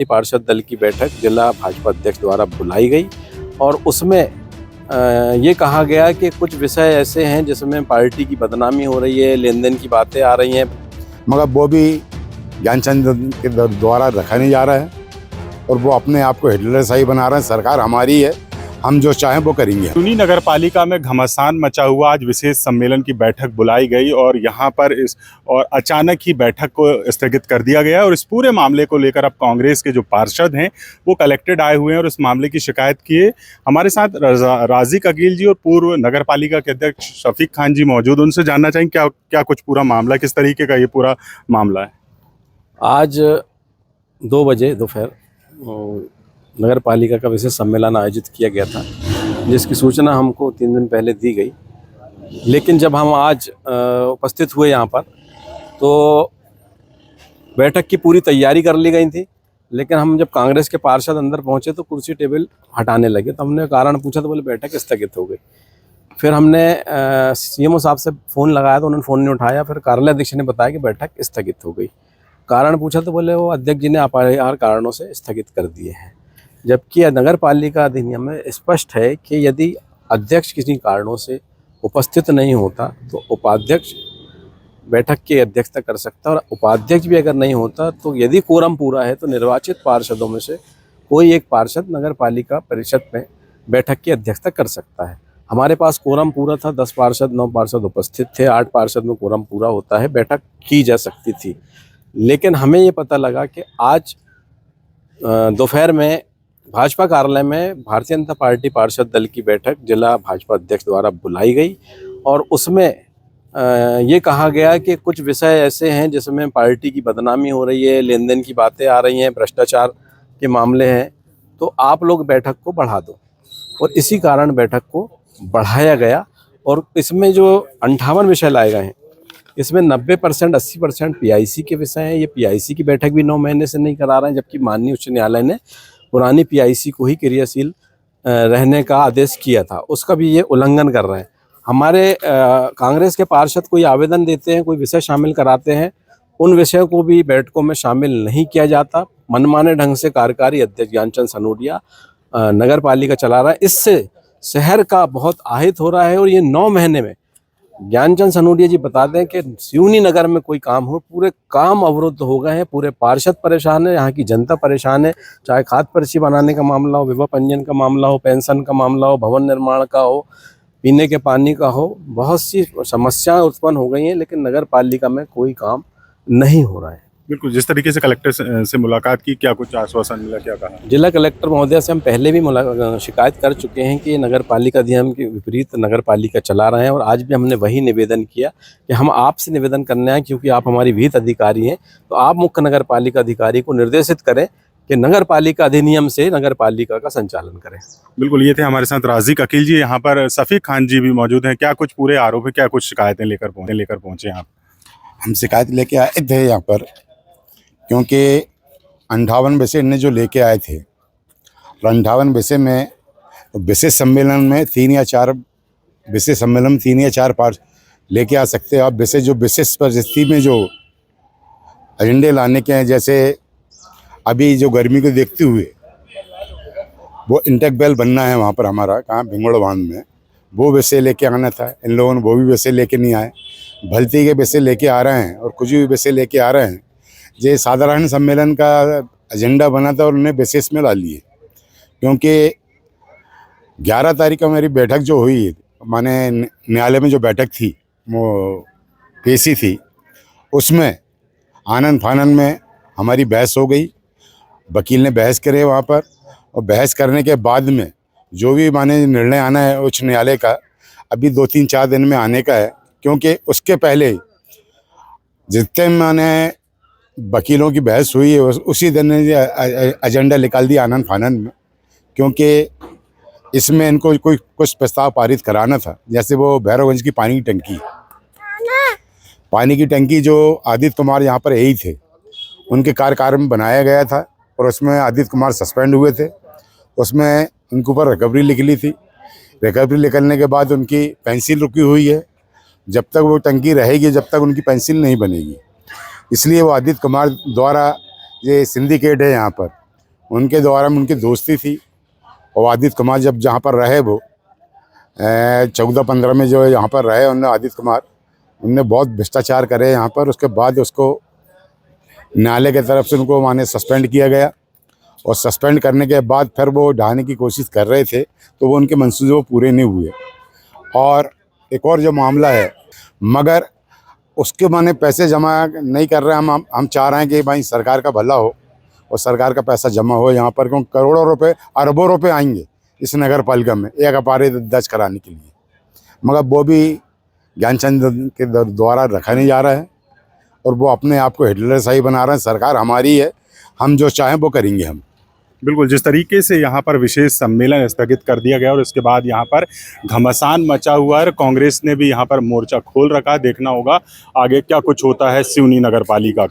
पार्षद दल की बैठक जिला भाजपा अध्यक्ष द्वारा बुलाई गई और उसमें ये कहा गया कि कुछ विषय ऐसे हैं जिसमें पार्टी की बदनामी हो रही है, लेन देन की बातें आ रही हैं, मगर वो भी ज्ञानचंद के द्वारा रखा नहीं जा रहा है और वो अपने आप को हिटलरशाही बना रहे हैं। सरकार हमारी है, हम जो चाहें वो करेंगे। सिवनी नगर पालिका में घमासान मचा हुआ। आज विशेष सम्मेलन की बैठक बुलाई गई और यहाँ पर अचानक ही बैठक को स्थगित कर दिया गया और इस पूरे मामले को लेकर अब कांग्रेस के जो पार्षद हैं वो कलेक्टेड आए हुए हैं और इस मामले की शिकायत किए। हमारे साथ राजिक अकील जी और पूर्व नगर पालिका के अध्यक्ष शफीक खान जी मौजूद। उनसे जानना चाहेंगे क्या कुछ पूरा मामला, किस तरीके का ये पूरा मामला है। आज 2 बजे दोपहर नगर पालिका का विशेष सम्मेलन आयोजित किया गया था, जिसकी सूचना हमको 3 दिन पहले दी गई। लेकिन जब हम आज उपस्थित हुए यहाँ पर तो बैठक की पूरी तैयारी कर ली गई थी, लेकिन हम जब कांग्रेस के पार्षद अंदर पहुँचे तो कुर्सी टेबल हटाने लगे। तो हमने कारण पूछा तो बोले बैठक स्थगित हो गई। फिर हमने सीएमओ साहब से फ़ोन लगाया तो उन्होंने फ़ोन नहीं उठाया। फिर कार्यालय अध्यक्ष ने बताया कि बैठक स्थगित हो गई। कारण पूछा तो बोले वो अध्यक्ष जी ने अपरिहार्य कारणों से स्थगित कर दिए हैं, जबकि नगर पालिका अधिनियम में स्पष्ट है कि यदि अध्यक्ष किसी कारणों से उपस्थित नहीं होता तो उपाध्यक्ष बैठक की अध्यक्षता कर सकता है और उपाध्यक्ष भी अगर नहीं होता तो यदि कोरम पूरा है तो निर्वाचित पार्षदों में से कोई एक पार्षद नगर पालिका परिषद में बैठक की अध्यक्षता कर सकता है। हमारे पास कोरम पूरा था, 10 पार्षद 9 पार्षद उपस्थित थे, 8 पार्षद में कोरम पूरा होता है, बैठक की जा सकती थी। लेकिन हमें ये पता लगा कि आज दोपहर में भाजपा कार्यालय में भारतीय जनता पार्टी पार्षद दल की बैठक जिला भाजपा अध्यक्ष द्वारा बुलाई गई और उसमें ये कहा गया कि कुछ विषय ऐसे हैं जिसमें पार्टी की बदनामी हो रही है, लेन देन की बातें आ रही हैं, भ्रष्टाचार के मामले हैं, तो आप लोग बैठक को बढ़ा दो। और इसी कारण बैठक को बढ़ाया गया और इसमें जो 58 विषय लाए गए हैं इसमें 90% 80% पीआईसी के विषय हैं। ये पीआईसी की बैठक भी 9 महीने से नहीं करा रहे हैं, जबकि माननीय उच्च न्यायालय ने पुरानी पीआईसी को ही क्रियाशील रहने का आदेश किया था, उसका भी ये उल्लंघन कर रहे हैं। हमारे कांग्रेस के पार्षद कोई आवेदन देते हैं, कोई विषय शामिल कराते हैं, उन विषयों को भी बैठकों में शामिल नहीं किया जाता। मनमाने ढंग से कार्यकारी अध्यक्ष ज्ञानचंद सनोडिया नगर पालिका चला रहा है। इससे शहर का बहुत आहित हो रहा है और ये 9 महीने में ज्ञानचंद सनोडिया जी बता दें कि सिवनी नगर में कोई काम हो, पूरे काम अवरुद्ध हो गए हैं, पूरे पार्षद परेशान है, यहाँ की जनता परेशान है। चाहे खाद पर्ची बनाने का मामला हो, विवाह पंजीयन का मामला हो, पेंशन का मामला हो, भवन निर्माण का हो, पीने के पानी का हो, बहुत सी समस्याएं उत्पन्न हो गई हैं, लेकिन नगर पालिका में कोई काम नहीं हो रहा है। बिल्कुल, जिस तरीके से कलेक्टर से मुलाकात की, क्या कुछ आश्वासन मिला, क्या कहा? जिला कलेक्टर महोदय से हम पहले भी शिकायत कर चुके हैं कि नगर पालिका अधिनियम के विपरीत नगर पालिका चला रहे हैं और आज भी हमने वही निवेदन किया कि हम आपसे निवेदन करने आए, क्योंकि आप हमारी विहित अधिकारी हैं, तो आप मुख्य नगर पालिका अधिकारी को निर्देशित करें कि नगर पालिका अधिनियम से नगर पालिका का संचालन करें। बिल्कुल, ये थे हमारे साथ राजिक अकील जी। यहाँ पर शफीक खान जी भी मौजूद हैं। क्या कुछ पूरे आरोप है, क्या कुछ शिकायतें लेकर पहुँचे आप? हम शिकायत लेके आए थे यहाँ पर क्योंकि 58 विषय इनने जो लेके आए थे, 58 विषय में विशेष सम्मेलन में 3 या 4 पार्ट लेके आ सकते हैं आप। विषय जो विशेष परिस्थिति में जो एजेंडे लाने के हैं, जैसे अभी जो गर्मी को देखते हुए वो इंटेक बेल बनना है वहाँ पर हमारा, कहाँ भिंगोड़ बांध में, वो विषय लेके आना था। इन लोगों ने वो भी विषय लेके नहीं आए। भलती के विषय लेके आ रहे हैं और कुछ भी विषय लेके आ रहे हैं। ये साधारण सम्मेलन का एजेंडा बना था और उन्हें विशेष में डाल लिए, क्योंकि 11 तारीख को मेरी बैठक जो हुई, माने न्यायालय में जो बैठक थी वो पेशी थी, उसमें आनन फानन में हमारी बहस हो गई। वकील ने बहस करे वहाँ पर और बहस करने के बाद में जो भी माने निर्णय आना है उच्च न्यायालय का, अभी 2-3-4 दिन में आने का है, क्योंकि उसके पहले जितने माने वकीलों की बहस हुई है उसी दिन एजेंडा निकाल दिया आनन फानन में, क्योंकि इसमें इनको कुछ प्रस्ताव पारित कराना था। जैसे वो भैरवगंज की पानी की टंकी जो आदित्य कुमार यहाँ पर यही थे, उनके कार्यकाल में बनाया गया था और उसमें आदित्य कुमार सस्पेंड हुए थे। उसमें उनके ऊपर रिकवरी लिख ली थी। रिकवरी निकलने के बाद उनकी पेंसिल रुकी हुई है। जब तक वो टंकी रहेगी, जब तक उनकी पेंसिल नहीं बनेगी, इसलिए वो आदित्य कुमार द्वारा ये सिंडिकेट है यहाँ पर, उनके द्वारा में उनकी दोस्ती थी। और आदित्य कुमार जब जहाँ पर रहे वो 14-15 में जो यहाँ पर रहे उन्होंने आदित्य कुमार, उनने बहुत भ्रष्टाचार करे यहाँ पर। उसके बाद उसको न्यायालय की तरफ से उनको माने सस्पेंड किया गया, और सस्पेंड करने के बाद फिर वो ढाने की कोशिश कर रहे थे, तो वो उनके मंसूबे वो पूरे नहीं हुए। और एक और जो मामला है, मगर उसके माने पैसे जमा नहीं कर रहे हम चाह रहे हैं कि भाई सरकार का भला हो और सरकार का पैसा जमा हो यहाँ पर, क्योंकि करोड़ों रुपए अरबों रुपए आएंगे इस नगर पालिका में एक अपारे दर्ज कराने के लिए, मगर वो भी ज्ञानचंद के द्वारा रखा नहीं जा रहा है और वो अपने आप को हिटलर शाही बना रहे हैं। सरकार हमारी है, हम जो चाहें वो करेंगे हम। बिल्कुल, जिस तरीके से यहाँ पर विशेष सम्मेलन स्थगित कर दिया गया और इसके बाद यहाँ पर घमासान मचा हुआ है, कांग्रेस ने भी यहाँ पर मोर्चा खोल रखा है। देखना होगा आगे क्या कुछ होता है सिवनी नगर पालिका।